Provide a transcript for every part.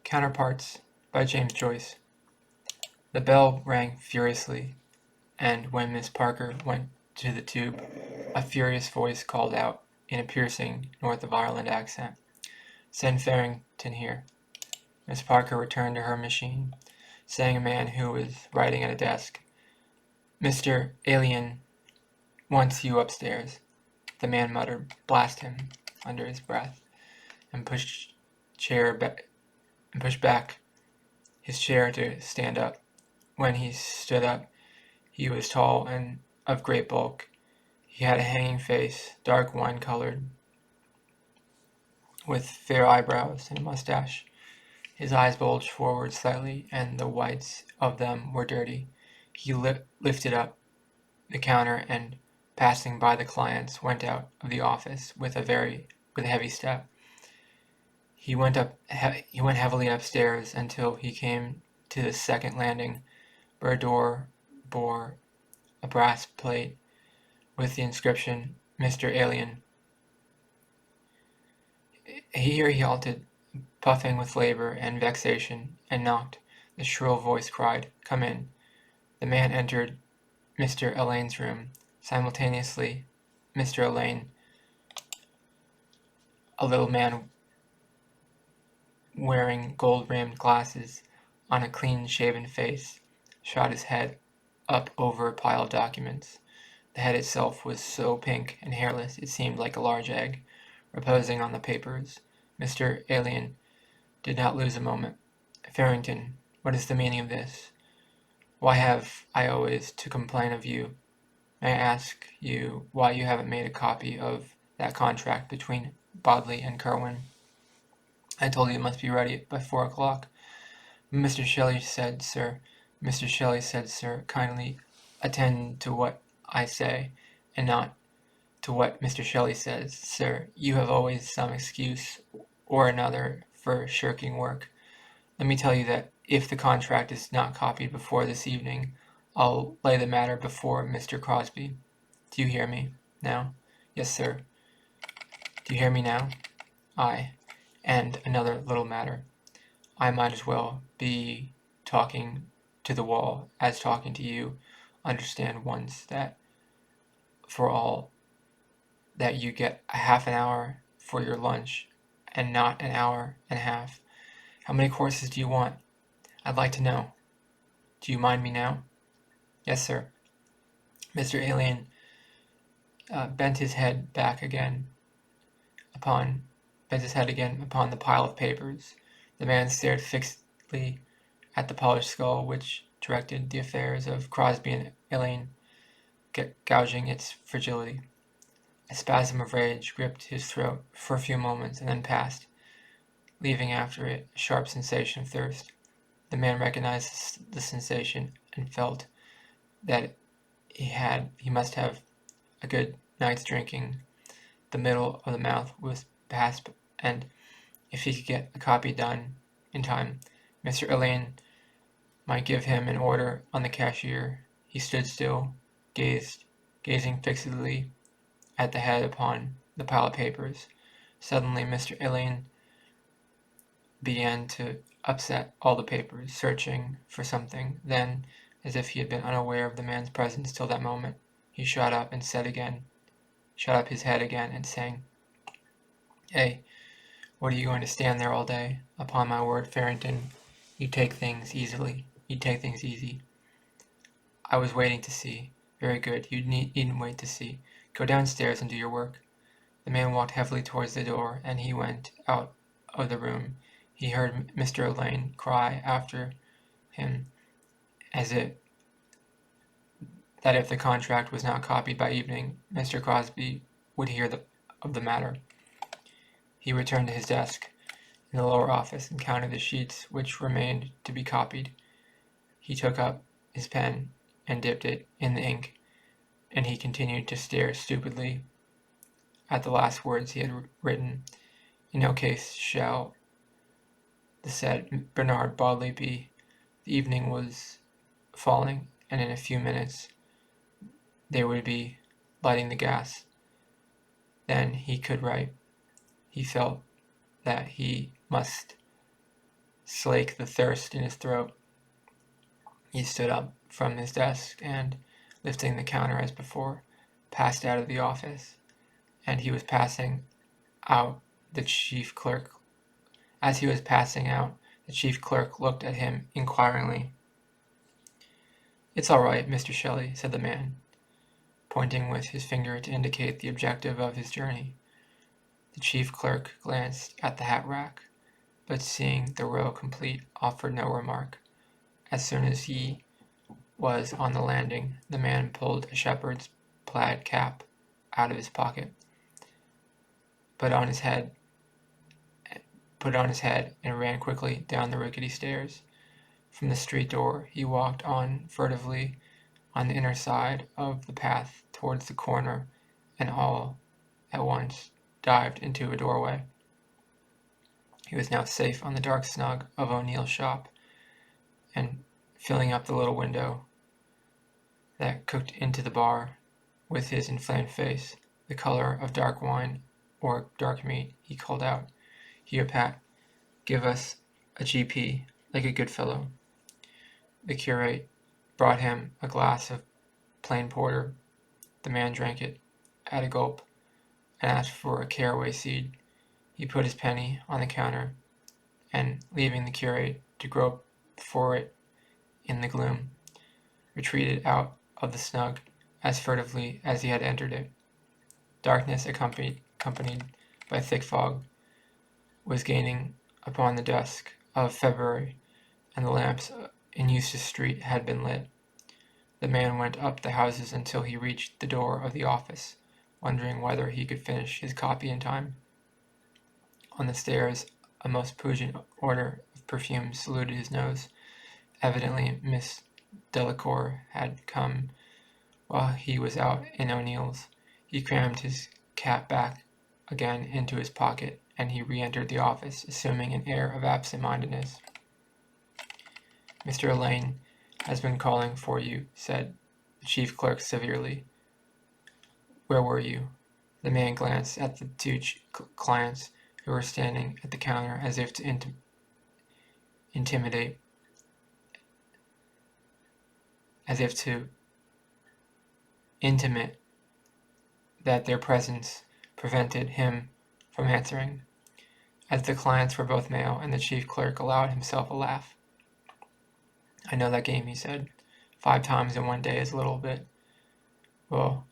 Counterparts by James Joyce. The bell rang furiously, and when Miss Parker went to the tube, a furious voice called out in a piercing North of Ireland accent, "Send Farrington here." Miss Parker returned to her machine, saying a man who was writing at a desk, "Mr. Alien wants you upstairs." The man muttered, "Blast him," under his breath, and pushed back his chair to stand up. When he stood up, he was tall and of great bulk. He had a hanging face, dark wine-colored, with fair eyebrows and a mustache. His eyes bulged forward slightly, and the whites of them were dirty. He lifted up the counter and, passing by the clients, went out of the office with a heavy step. He went heavily upstairs until he came to the second landing, where a door bore a brass plate with the inscription, "Mr. Alien." Here he halted, puffing with labor and vexation, and knocked. The shrill voice cried, "Come in." The man entered Mr. Alain's room. Simultaneously, Mr. Alain, a little man wearing gold-rimmed glasses on a clean-shaven face, shot his head up over a pile of documents. The head itself was so pink and hairless it seemed like a large egg, reposing on the papers. Mr. Alien did not lose a moment. "Farrington, what is the meaning of this? Why have I always to complain of you? May I ask you why you haven't made a copy of that contract between Bodley and Kerwin? I told you it must be ready by 4 o'clock. Mr. Shelley said, sir, kindly attend to what I say, and not to what Mr. Shelley says. Sir, you have always some excuse or another for shirking work. Let me tell you that if the contract is not copied before this evening, I'll lay the matter before Mr. Crosby. Do you hear me now?" "Yes, sir." "Do you hear me now?" "Aye. And another little matter. I might as well be talking to the wall as talking to you. Understand once that for all that you get a half an hour for your lunch and not an hour and a half. How many courses do you want? I'd like to know. Do you mind me now?" "Yes, sir." Mr. Alien bent his head upon the pile of papers. The man stared fixedly at the polished skull which directed the affairs of Crosby and Alien, gouging its fragility. A spasm of rage gripped his throat for a few moments and then passed, leaving after it a sharp sensation of thirst. The man recognized the sensation and felt that he must have a good night's drinking. The middle of the mouth was past, and if he could get a copy done in time, Mr. Elaine might give him an order on the cashier. He stood still, gazing fixedly at the head upon the pile of papers. Suddenly Mr. Elaine began to upset all the papers, searching for something. Then, as if he had been unaware of the man's presence till that moment, he shot up his head again, and sang, "Hey, what are you going to stand there all day? Upon my word, Farrington, you take things easy. I was waiting to see. Very good, you needn't wait to see. Go downstairs and do your work." The man walked heavily towards the door, and he went out of the room. He heard Mr. Elaine cry after him, as if the contract was not copied by evening, Mr. Crosby would hear of the matter. He returned to his desk in the lower office and counted the sheets which remained to be copied. He took up his pen and dipped it in the ink, and he continued to stare stupidly at the last words he had written. "In no case shall the said Bernard Bodley be." The evening was falling, and in a few minutes they would be lighting the gas. Then he could write. He felt that he must slake the thirst in his throat. He stood up from his desk and, lifting the counter as before, passed out of the office, and he was passing out, the chief clerk. As he was passing out, the chief clerk looked at him inquiringly. "It's all right, Mr. Shelley," said the man, pointing with his finger to indicate the objective of his journey. The chief clerk glanced at the hat rack, but seeing the row complete, offered no remark. As soon as he was on the landing, the man pulled a shepherd's plaid cap out of his pocket, put it on his head, and ran quickly down the rickety stairs. From the street door he walked on furtively on the inner side of the path towards the corner, and all at once dived into a doorway. He was now safe on the dark snug of O'Neill's shop, and filling up the little window that cooked into the bar with his inflamed face, the color of dark wine or dark meat, he called out, "Here, Pat, give us a GP, like a good fellow." The curate brought him a glass of plain porter. The man drank it at a gulp and asked for a caraway seed. He put his penny on the counter, and, leaving the curate to grope for it in the gloom, retreated out of the snug as furtively as he had entered it. Darkness, accompanied by thick fog, was gaining upon the dusk of February, and the lamps in Eustace Street had been lit. The man went up the houses until he reached the door of the office, wondering whether he could finish his copy in time. On the stairs, a most pungent odor of perfume saluted his nose. Evidently Miss Delacour had come while he was out in O'Neill's. He crammed his cap back again into his pocket, and he re-entered the office, assuming an air of absent-mindedness. "Mr. Elaine has been calling for you," said the chief clerk severely. "Where were you?" The man glanced at the two clients who were standing at the counter as if to intimate that their presence prevented him from answering. As the clients were both male, and the chief clerk allowed himself a laugh. "I know that game," he said. 5 times in one day is a little bit. Well,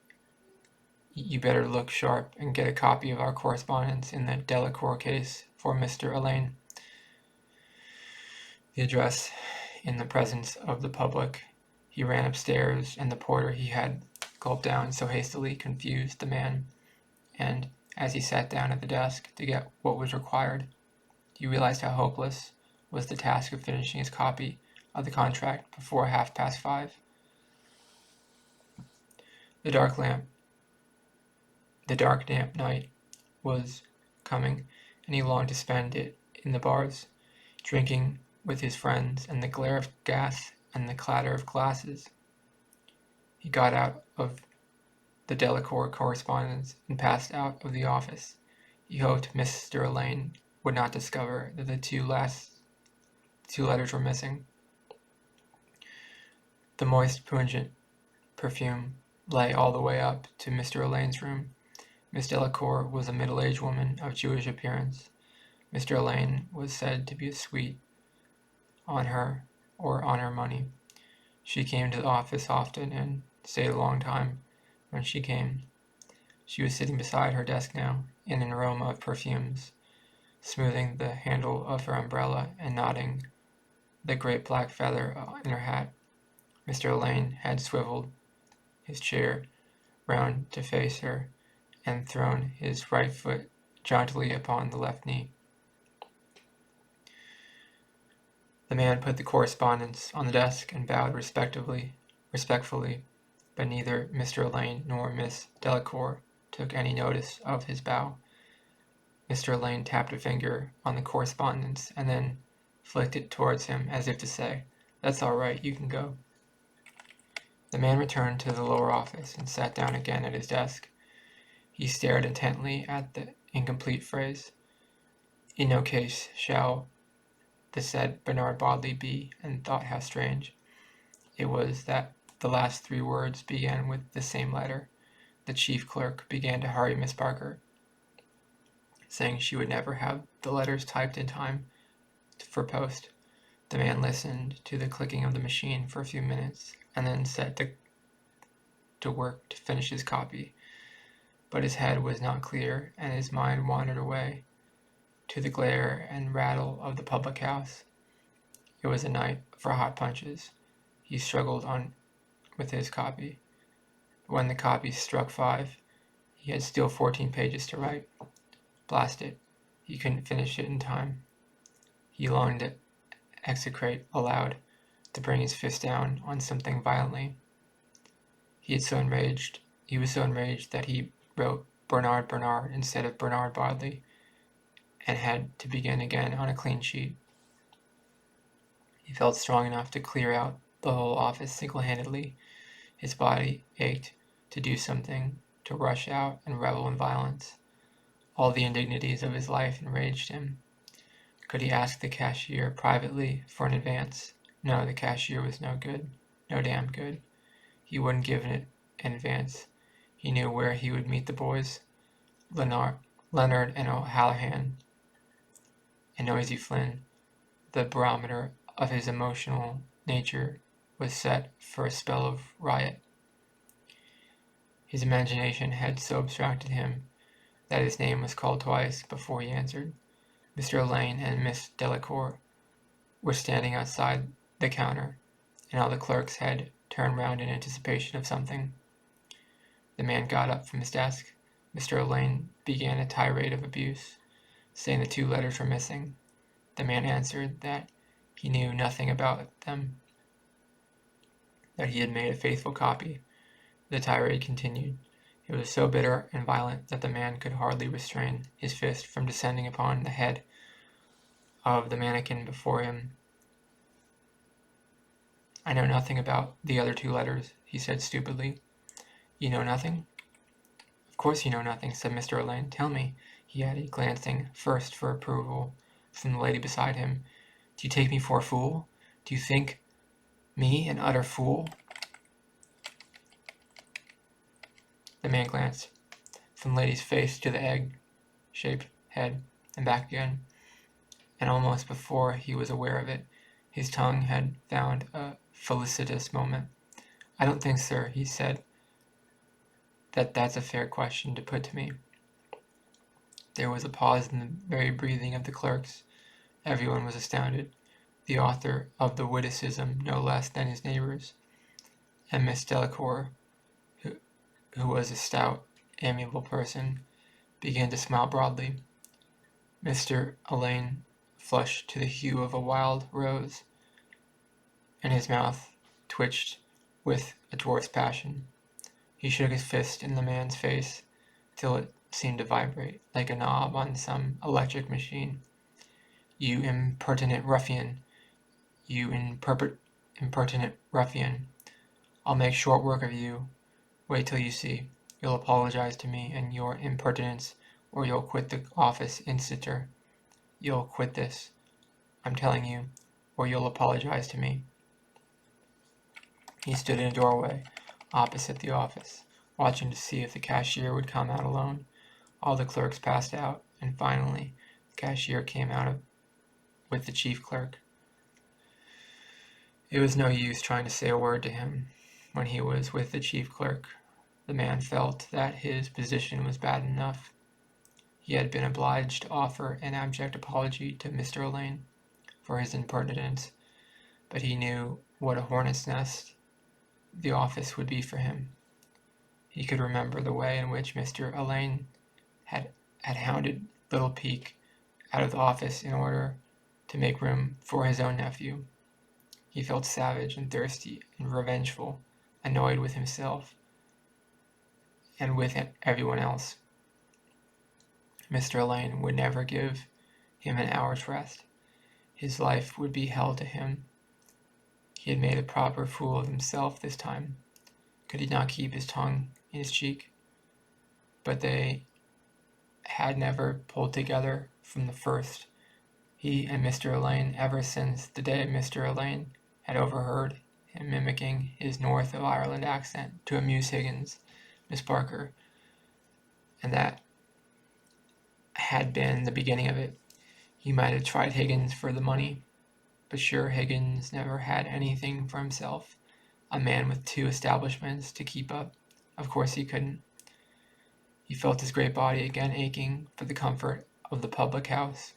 you better look sharp and get a copy of our correspondence in the Delacour case for Mr. Elaine." The address in the presence of the public. He ran upstairs, and the porter he had gulped down so hastily confused the man, and, as he sat down at the desk to get what was required, he realized how hopeless was the task of finishing his copy of the contract before 5:30. The dark damp night was coming, and he longed to spend it in the bars, drinking with his friends, and the glare of gas and the clatter of glasses. He got out of the Delacour correspondence and passed out of the office. He hoped Mr. Elaine would not discover that the two letters were missing. The moist, pungent perfume lay all the way up to Mr. Elaine's room. Miss Delacour was a middle-aged woman of Jewish appearance. Mr. Elaine was said to be a sweet on her or on her money. She came to the office often and stayed a long time when she came. She was sitting beside her desk now, in an aroma of perfumes, smoothing the handle of her umbrella and nodding the great black feather in her hat. Mr. Elaine had swiveled his chair round to face her and thrown his right foot jauntily upon the left knee. The man put the correspondence on the desk and bowed respectfully, but neither Mr. Elaine nor Miss Delacour took any notice of his bow. Mr. Elaine tapped a finger on the correspondence and then flicked it towards him as if to say, "That's all right, you can go." The man returned to the lower office and sat down again at his desk. He stared intently at the incomplete phrase. "In no case shall the said Bernard Bodley be, and thought how strange it was that the last 3 words began with the same letter. The chief clerk began to hurry Miss Parker, saying she would never have the letters typed in time for post. The man listened to the clicking of the machine for a few minutes, and then set to work to finish his copy. But his head was not clear, and his mind wandered away to the glare and rattle of the public house. It was a night for hot punches. He struggled on with his copy. When the copy struck 5, he had still 14 pages to write. Blast it, he couldn't finish it in time. He longed to execrate aloud, to bring his fist down on something violently. He was so enraged that he wrote Bernard instead of Bernard Bodley, and had to begin again on a clean sheet. He felt strong enough to clear out the whole office single-handedly. His body ached to do something, to rush out and revel in violence. All the indignities of his life enraged him. Could he ask the cashier privately for an advance? No, the cashier was no good. No damn good. He wouldn't give it an advance. He knew where he would meet the boys. Leonard and O'Hallahan and Noisy Flynn. The barometer of his emotional nature was set for a spell of riot. His imagination had so abstracted him that his name was called twice before he answered. Mr. Lane and Miss Delacour were standing outside the counter, and all the clerks had turned round in anticipation of something. The man got up from his desk. Mr. Lane began a tirade of abuse, saying the 2 letters were missing. The man answered that he knew nothing about them, that he had made a faithful copy. The tirade continued. It was so bitter and violent that the man could hardly restrain his fist from descending upon the head of the mannequin before him. I know nothing about the other 2 letters, he said stupidly. You know nothing? Of course you know nothing, said Mr. Lane. Tell me, he added, glancing first for approval from the lady beside him. Do you take me for a fool? Do you think me an utter fool? The man glanced from the lady's face to the egg-shaped head and back again, and almost before he was aware of it, his tongue had found a felicitous moment. I don't think, sir, he said, that's a fair question to put to me. There was a pause in the very breathing of the clerks. Everyone was astounded, the author of the witticism no less than his neighbors, and Miss Delacour, who was a stout, amiable person, began to smile broadly. Mr. Alleyne flushed to the hue of a wild rose, and his mouth twitched with a dwarf's passion. He shook his fist in the man's face till it seemed to vibrate like a knob on some electric machine. You impertinent ruffian! You impertinent ruffian! I'll make short work of you. Wait till you see. You'll apologize to me and your impertinence, or you'll quit the office instanter. You'll quit this, I'm telling you, or you'll apologize to me. He stood in a doorway opposite the office, watching to see if the cashier would come out alone. All the clerks passed out, and finally the cashier came out with the chief clerk. It was no use trying to say a word to him. When he was with the chief clerk, the man felt that his position was bad enough. He had been obliged to offer an abject apology to Mr. Alleyne for his impertinence, but he knew what a hornet's nest the office would be for him. He could remember the way in which Mr. Alleyne had hounded little Peake out of the office in order to make room for his own nephew. He felt savage and thirsty and revengeful, annoyed with himself and with everyone else. Mr. Alleyne would never give him an hour's rest. His life would be hell to him. He had made a proper fool of himself this time. Could he not keep his tongue in his cheek? But they had never pulled together from the first. He and Mr. Elaine, ever since the day Mr. Elaine had overheard him mimicking his North of Ireland accent to amuse Higgins, Miss Parker, and that had been the beginning of it. He might have tried Higgins for the money, but sure Higgins never had anything for himself. A man with 2 establishments to keep up. Of course he couldn't. He felt his great body again aching for the comfort of the public house.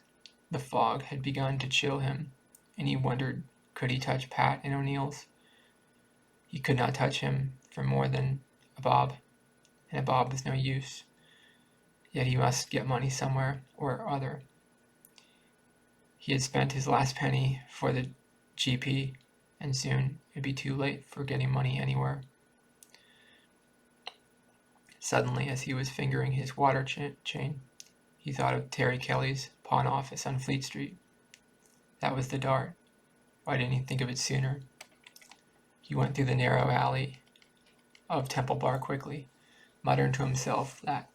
The fog had begun to chill him, and he wondered could he touch Pat and O'Neill's. He could not touch him for more than a bob, and a bob was no use. Yet he must get money somewhere or other. He had spent his last penny for the GP, and soon it'd be too late for getting money anywhere. Suddenly, as he was fingering his water chain, he thought of Terry Kelly's pawn office on Fleet Street. That was the Dart. Why didn't he think of it sooner? He went through the narrow alley of Temple Bar quickly, muttering to himself that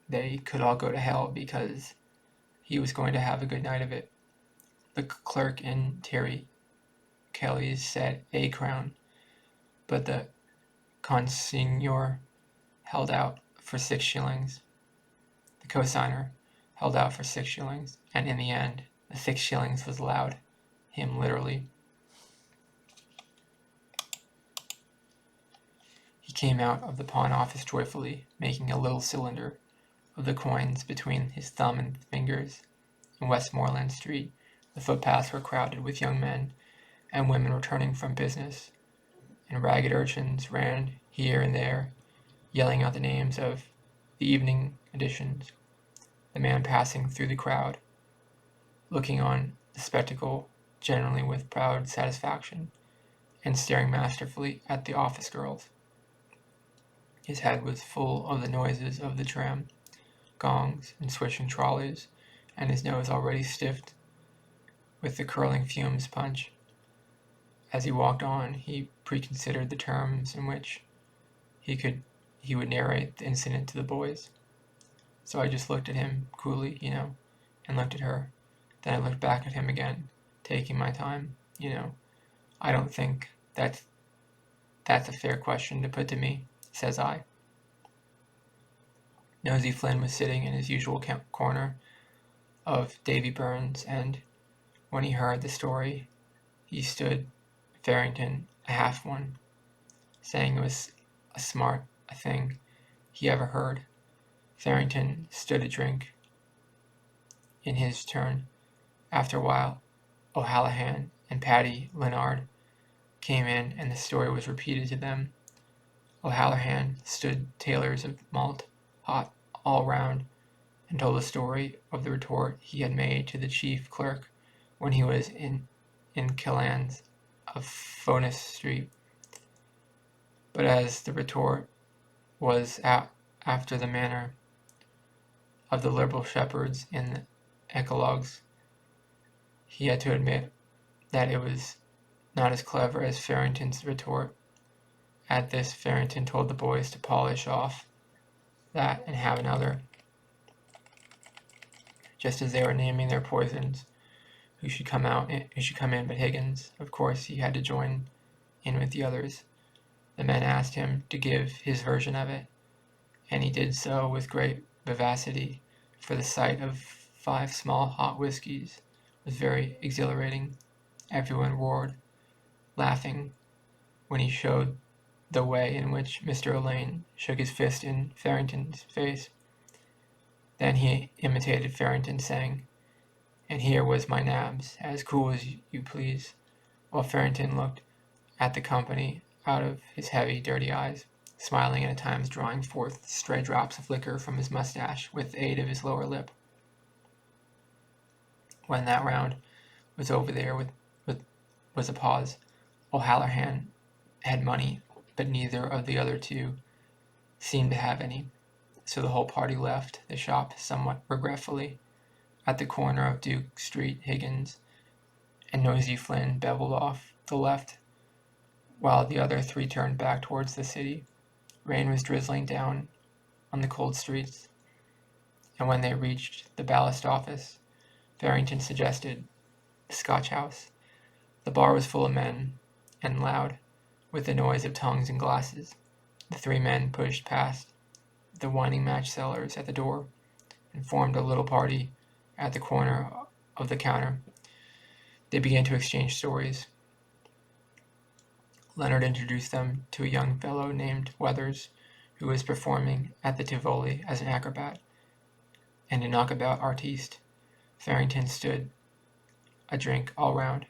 they could all go to hell because he was going to have a good night of it. The clerk in Terry Kelly's said a crown, but the consignor held out for 6 shillings. The cosigner held out for 6 shillings, and in the end, the 6 shillings was allowed him literally. He came out of the pawn office joyfully, making a little cylinder of the coins between his thumb and fingers. In Westmoreland Street, the footpaths were crowded with young men and women returning from business, and ragged urchins ran here and there, yelling out the names of the evening editions. The man passing through the crowd, looking on the spectacle generally with proud satisfaction, and staring masterfully at the office girls. His head was full of the noises of the tram, gongs, and swishing trolleys, and his nose already stiffed with the curling fumes punch. As he walked on, he preconsidered the terms in which he would narrate the incident to the boys. So I just looked at him coolly, and looked at her. Then I looked back at him again, taking my time, I don't think that's a fair question to put to me, says I. Nosey Flynn was sitting in his usual corner of Davy Burns, and when he heard the story, he stood Farrington a half one, saying it was a smart thing he ever heard. Farrington stood a drink in his turn. After a while, O'Hallahan and Paddy Leonard came in, and the story was repeated to them. O'Hallahan stood tailors of malt hot all round, and told the story of the retort he had made to the chief clerk when he was in Killans of Fonis Street. But as the retort was after the manner of the liberal shepherds in the eclogues, he had to admit that it was not as clever as Farrington's retort. At this, Farrington told the boys to polish off that and have another. Just as they were naming their poisons, who should come in but Higgins. Of course, he had to join in with the others. The men asked him to give his version of it, and he did so with great vivacity, for the sight of 5 small hot whiskies was very exhilarating. Everyone roared, laughing, when he showed the way in which Mr. Elaine shook his fist in Farrington's face. Then he imitated Farrington, saying, "And here was my nabs, as cool as you please," while Farrington looked at the company out of his heavy, dirty eyes, smiling and at times drawing forth stray drops of liquor from his mustache with the aid of his lower lip. When that round was over, there was a pause. O'Hallahan had money, but neither of the other 2 seemed to have any, so the whole party left the shop somewhat regretfully. At the corner of Duke Street, Higgins and Nosey Flynn beveled off the left, while the other 3 turned back towards the city. Rain was drizzling down on the cold streets, and when they reached the ballast office, Farrington suggested the Scotch House. The bar was full of men, and loud, with the noise of tongues and glasses. The three men pushed past the whining match sellers at the door and formed a little party at the corner of the counter. They began to exchange stories. Leonard introduced them to a young fellow named Weathers, who was performing at the Tivoli as an acrobat and a knockabout artiste. Farrington stood a drink all round.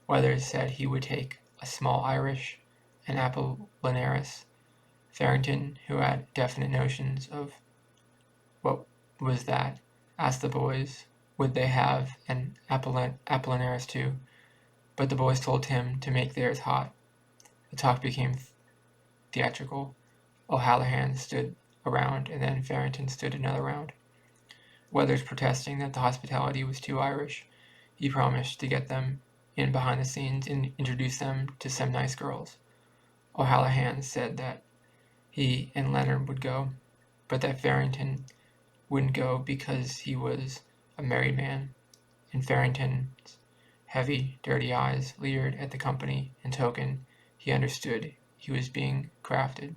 Weathers said he would take a small Irish and Apollinaris. Farrington, who had definite notions of what was that, asked the boys would they have an Apollinaris too, but the boys told him to make theirs hot. The talk became theatrical. O'Halloran stood a round, and then Farrington stood another round. Weathers protesting that the hospitality was too Irish, he promised to get them in behind the scenes and introduce them to some nice girls. O'Halloran said that he and Leonard would go, but that Farrington wouldn't go because he was a married man, and Farrington's heavy, dirty eyes leered at the company in token he understood he was being crafted.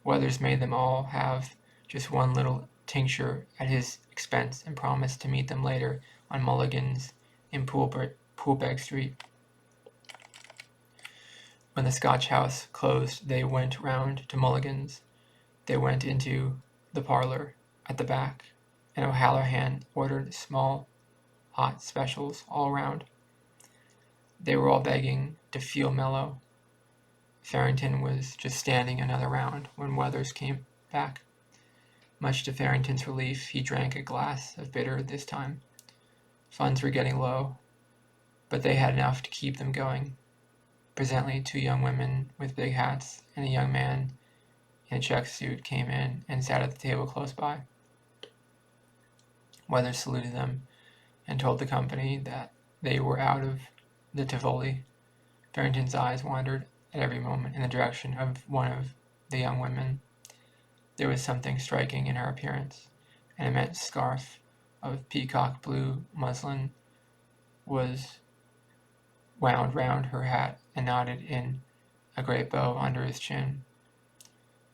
Weathers made them all have just one little tincture at his expense and promised to meet them later on Mulligan's in Poolbeg Street. When the Scotch House closed, they went round to Mulligan's. They went into the parlour at the back, and O'Halloran ordered small, hot specials all round. They were all begging to feel mellow. Farrington was just standing another round when Weathers came back. Much to Farrington's relief, he drank a glass of bitter this time. Funds were getting low, but they had enough to keep them going. Presently, two young women with big hats and a young man in a check suit came in and sat at the table close by. Weathers saluted them and told the company that they were out of the Tivoli. Farrington's eyes wandered at every moment in the direction of one of the young women. There was something striking in her appearance. An immense scarf of peacock blue muslin was wound round her hat and knotted in a great bow under his chin,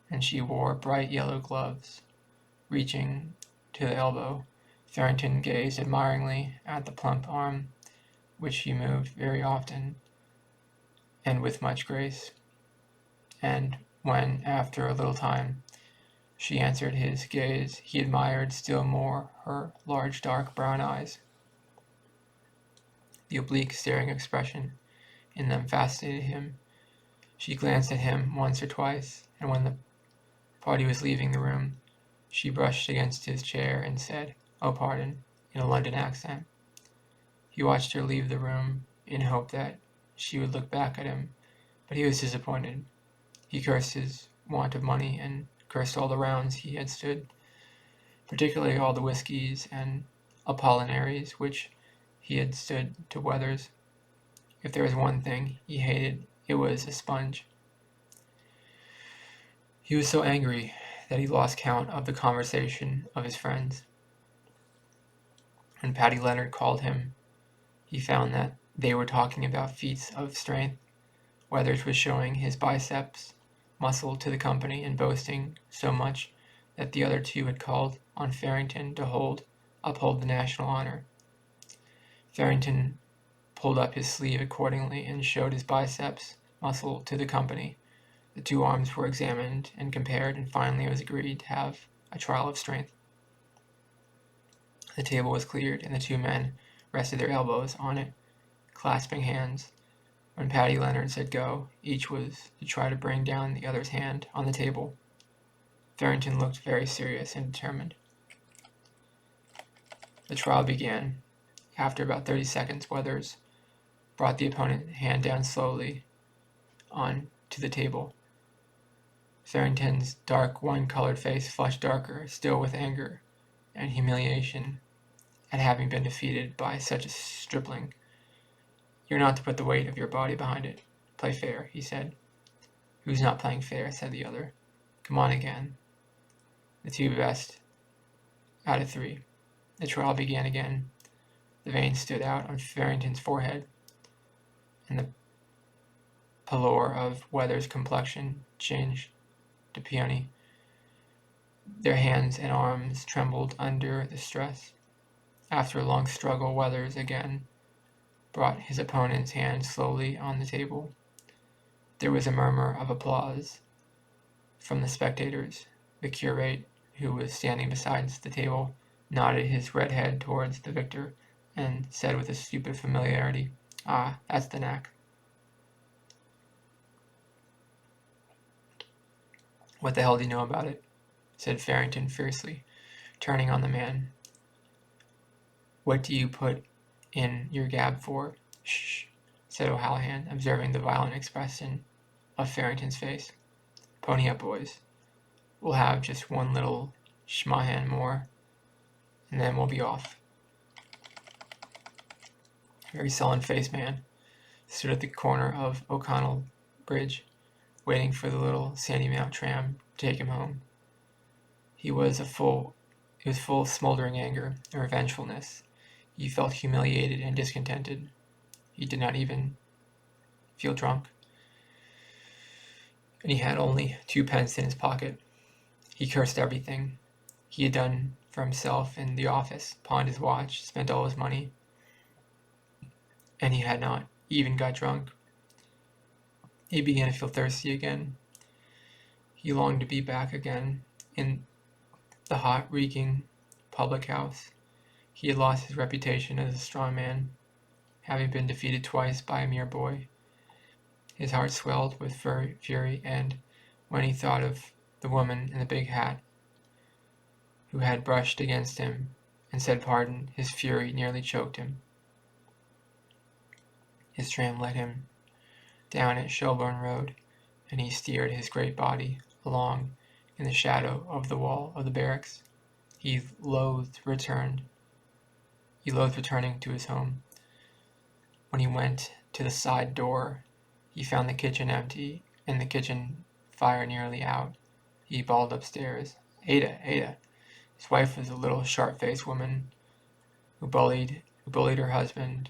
and she wore bright yellow gloves, reaching to the elbow. Farrington gazed admiringly at the plump arm, which she moved very often and with much grace, and when, after a little time, she answered his gaze, he admired still more her large dark brown eyes. The oblique staring expression in them fascinated him. She glanced at him once or twice, and when the party was leaving the room, she brushed against his chair and said, "Oh, pardon," in a London accent. He watched her leave the room in hope that she would look back at him, but he was disappointed. He cursed his want of money and cursed all the rounds he had stood, particularly all the whiskies and Apollinaries which he had stood to Weathers. If there was one thing he hated, it was a sponge. He was so angry that he lost count of the conversation of his friends. When Paddy Leonard called him, he found that they were talking about feats of strength. Weathers was showing his biceps muscle to the company and boasting so much that the other two had called on Farrington to uphold the national honor. Farrington pulled up his sleeve accordingly and showed his biceps muscle to the company. The two arms were examined and compared, and finally it was agreed to have a trial of strength. The table was cleared, and the two men rested their elbows on it, clasping hands. When Paddy Leonard said go, each was to try to bring down the other's hand on the table. Farrington looked very serious and determined. The trial began. After about 30 seconds, Weathers brought the opponent's hand down slowly on to the table. Farrington's dark wine-colored face flushed darker still with anger and humiliation at having been defeated by such a stripling. "You're not to put the weight of your body behind it. Play fair," he said. "Who's not playing fair?" said the other. "Come on again." The two best out of three. The trial began again. The veins stood out on Farrington's forehead, and the pallor of Weathers' complexion changed to peony. Their hands and arms trembled under the stress. After a long struggle, Weathers again brought his opponent's hand slowly on the table. There was a murmur of applause from the spectators. The curate, who was standing beside the table, nodded his red head towards the victor and said with a stupid familiarity, "Ah, that's the knack." "What the hell do you know about it?" said Farrington fiercely, turning on the man. "What do you put in your gab for?" "Shh," said O'Hallahan, observing the violent expression of Farrington's face. "Pony up, boys. We'll have just one little schmahan more, and then we'll be off." A very sullen-faced man stood at the corner of O'Connell Bridge, waiting for the little Sandymount tram to take him home. He was full of smoldering anger and revengefulness. He felt humiliated and discontented. He did not even feel drunk, and he had only 2 pence in his pocket. He cursed everything he had done for himself in the office, pawned his watch, spent all his money, and he had not even got drunk. He began to feel thirsty again. He longed to be back again in the hot, reeking public house. He had lost his reputation as a strong man, having been defeated twice by a mere boy. His heart swelled with fury, and when he thought of the woman in the big hat who had brushed against him and said pardon, his fury nearly choked him. His tram led him down at Shelbourne Road, and he steered his great body along in the shadow of the wall of the barracks. He loathed returning to his home. When he went to the side door, he found the kitchen empty and the kitchen fire nearly out. He bawled upstairs, "Ada, Ada!" His wife was a little sharp-faced woman who bullied her husband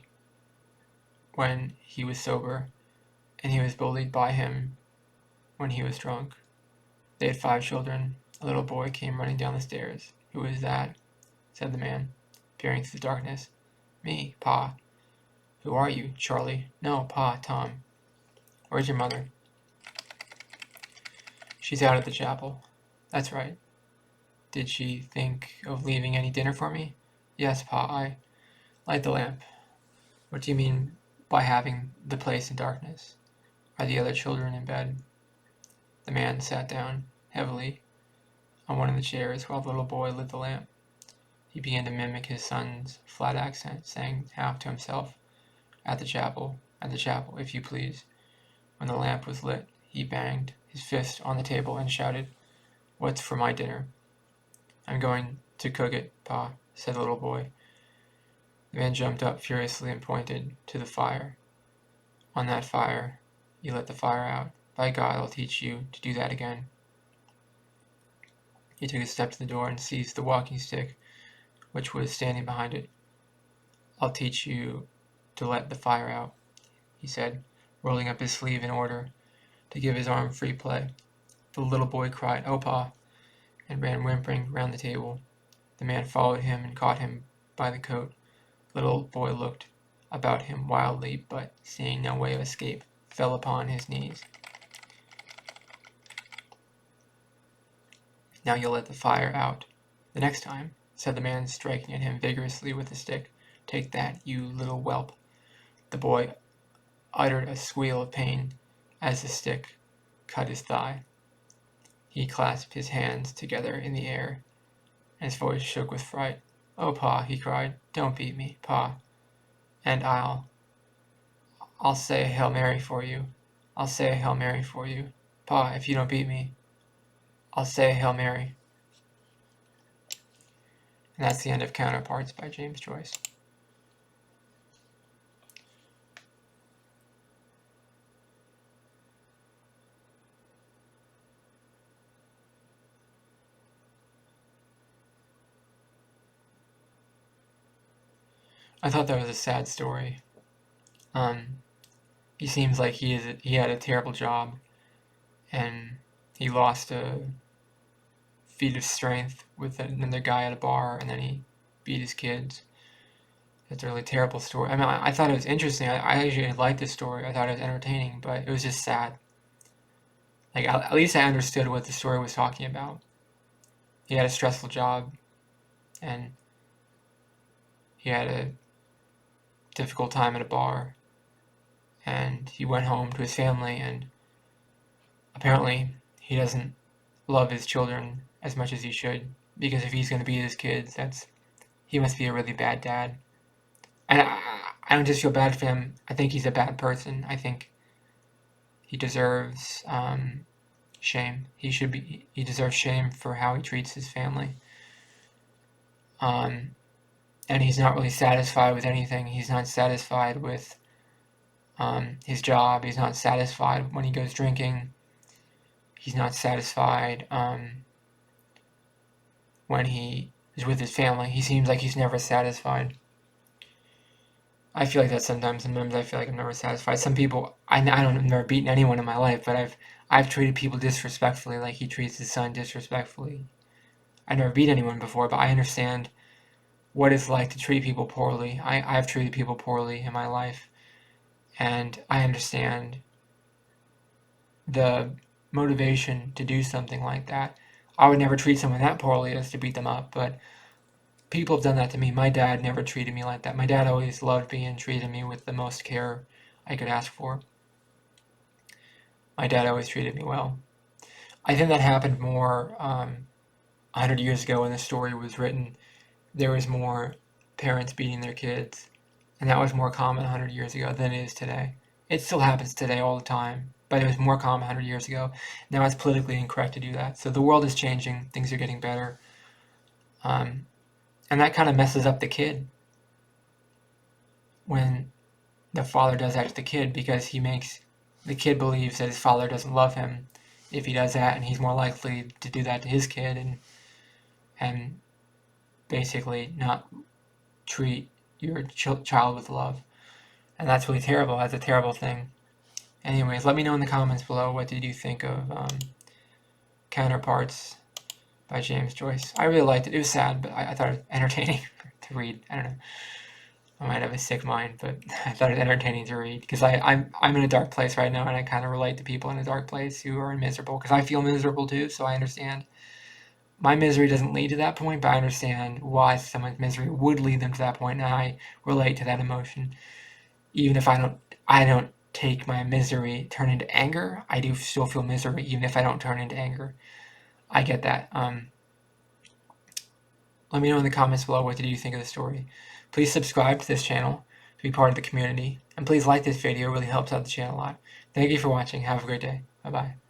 when he was sober, and he was bullied by him when he was drunk. They had 5 children. A little boy came running down the stairs. "Who is that?" said the man, peering through the darkness. "Me, Pa." "Who are you, Charlie?" "No, Pa, Tom." "Where's your mother?" "She's out at the chapel." "That's right. Did she think of leaving any dinner for me?" "Yes, Pa, I..." "Light the lamp." "What do you mean by having the place in darkness? Are the other children in bed?" The man sat down heavily on one of the chairs while the little boy lit the lamp. He began to mimic his son's flat accent, saying half to himself, at the chapel, if you please." When the lamp was lit, he banged his fist on the table and shouted, "What's for my dinner?" "I'm going to cook it, Pa," said the little boy. The man jumped up furiously and pointed to the fire. "On that fire, you let the fire out. By God, I'll teach you to do that again." He took a step to the door and seized the walking stick which was standing behind it. "I'll teach you to let the fire out," he said, rolling up his sleeve in order to give his arm free play. The little boy cried, "Oh, Pa," and ran whimpering round the table. The man followed him and caught him by the coat. The little boy looked about him wildly, but, seeing no way of escape, fell upon his knees. "Now you'll let the fire out the next time," said the man, striking at him vigorously with the stick. "Take that, you little whelp." The boy uttered a squeal of pain as the stick cut his thigh. He clasped his hands together in the air, and his voice shook with fright. "Oh, Pa," he cried, "don't beat me, Pa, and I'll say a Hail Mary for you. I'll say a Hail Mary for you. Pa, if you don't beat me, I'll say a Hail Mary." And that's the end of Counterparts by James Joyce. I thought that was a sad story. He seems like he had a terrible job, and he lost a feat of strength with another guy at a bar, and then he beat his kids. It's a really terrible story. I mean, I thought it was interesting. I actually liked this story. I thought it was entertaining, but it was just sad. Like, at least I understood what the story was talking about. He had a stressful job, and he had a difficult time at a bar, and he went home to his family, and apparently he doesn't love his children as much as he should, because if he's going to beat his kids, he must be a really bad dad. And I don't just feel bad for him. I think he's a bad person. I think he deserves shame. He deserves shame for how he treats his family. And he's not really satisfied with anything. He's not satisfied with his job. He's not satisfied when he goes drinking. He's not satisfied when he is with his family. He seems like he's never satisfied. I feel like that sometimes. Sometimes I feel like I'm never satisfied. Some people, I've never beaten anyone in my life, but I've treated people disrespectfully, like he treats his son disrespectfully. I never beat anyone before, but I understand what it's like to treat people poorly. I've treated people poorly in my life, and I understand the motivation to do something like that. I would never treat someone that poorly as to beat them up, but people have done that to me. My dad never treated me like that. My dad always loved me and treated me with the most care I could ask for. My dad always treated me well. I think that happened more 100 years ago when the story was written. There was more parents beating their kids, and that was more common 100 years ago than it is today. It still happens today all the time, but it was more common 100 years ago. Now it's politically incorrect to do that. So the world is changing. Things are getting better. And that kind of messes up the kid when the father does that to the kid, because the kid believes that his father doesn't love him if he does that, and he's more likely to do that to his kid and basically not treat your child with love. And that's really terrible. That's a terrible thing. Anyways, let me know in the comments below, what did you think of Counterparts by James Joyce. I really liked it. It was sad, but I thought it was entertaining to read. I don't know. I might have a sick mind, but I thought it was entertaining to read, because I'm in a dark place right now, and I kind of relate to people in a dark place who are miserable, because I feel miserable too, so I understand. My misery doesn't lead to that point, but I understand why someone's misery would lead them to that point, and I relate to that emotion. Even if I don't take my misery, turn into anger, I do still feel misery, even if I don't turn into anger. I get that. Let me know in the comments below, what did you think of the story. Please subscribe to this channel to be part of the community, and please like this video. It really helps out the channel a lot. Thank you for watching. Have a great day. Bye-bye.